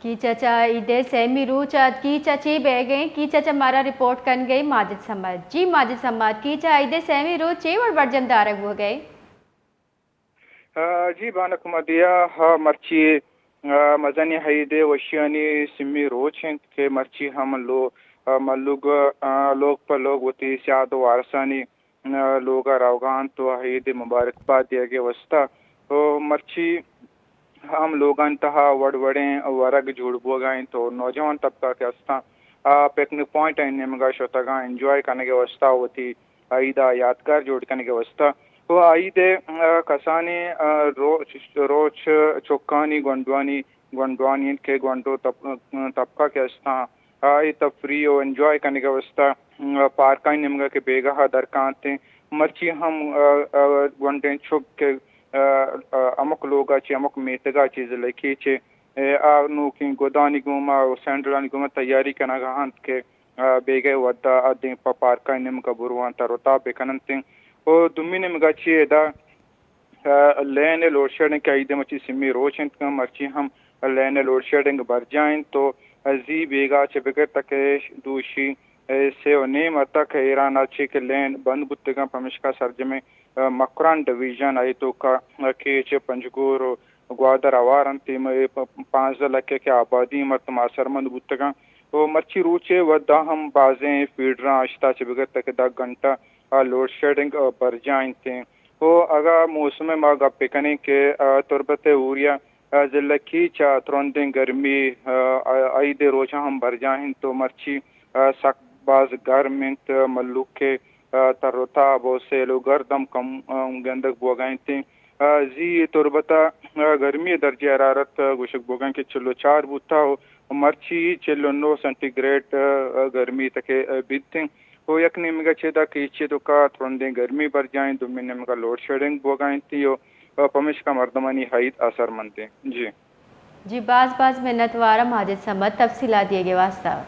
की चाचा ईदे सेमी रूचात की चाची बह गए की चाचा मारा रिपोर्ट कर गई माजिद समाद जी माजिद समाद की चा ईदे सेमी रू चे और बर्जम दारक हो गए जी बानक मदिया हा मर्ची मजनी हाइदे वशियानी सिमी रोच हैं के मर्ची हम मल्लुग लोग पर लोग होती सियाद वारसानी लोग रावगान तो हाइदे मुबारकबाद दिया गया वस्ता तो मर्ची हम लोग तहा वड़वड़े वरग जुड़ बोगाएं तो नौजवान तबका के अस्ता पिकनिक पॉइंट निमगा शोतगा एंजॉय करने के वस्ता होती आईदा यादगार जोड़ करने के वस्ता तो आईदे कसाने रोच चौकानी गोंडवानी के गोंडो तबका के अस्ता आई तफरी और एंजॉय करने के वस्ता पार्क निमगा के बेगा दरकाते मर्ची हम गोंडे चुप के अमुक लोगा चे अमुक मेतगा चीज लखी चे नु की गोदानी गुमा सेंट्रलानी गुमा तैयारी करना गहां के बेगे वद्दा अदे पार्का निम का बुरवान तरोता बेकनंते ओ दुम्मी निम गची दा लेने लोड शेडिंग के आइदे मची सिमी रोशन का मर्ची हम लेने लोड शेडिंग बर जाएं तो जी बेगा चे बेगे तके दूशी से नेम तक ईरान अच्छी के लेन बंद बुत्तेगा पमिशका सर्जमे मकरान डिवीजन आई तो का के पंजगुर ग्वादर अवारंती में 5 लाख के आबादी मत मासरमंद बुत्तगा तो मच्छी रूचे वदा हम बाजें फीडरा अश्ता चिबगत तक 10 घंटा लोड शेडिंग पर जाते तो अगर मौसम में गप्पे कने के तुरबते उरिया जिला की चा तुरंत गर्मी आई दे रोजा हम भर जाएं तो मच्छी सकबाज गर्मिंत मल्लुक के तरोता बो से लो गर्दम कम गंदक बोगाएं थे जी तुरबता गर्मी दर्जे हरारत गुशक बोगाएं के चलो 4 बुता हो मर्ची चलो 9 सेंटीग्रेड गर्मी तके बीतते तो यक निमगा छेदा के इच्छे तो का थोड़े गर्मी बर जाएं 2 महीने में का लोड शेडिंग बोगाएं थी हो पमिश का मर्दमानी हाइट असर मनते जी जी बाज मिन्नत वारा माजिद समद तफसीला दिए गए वास्ता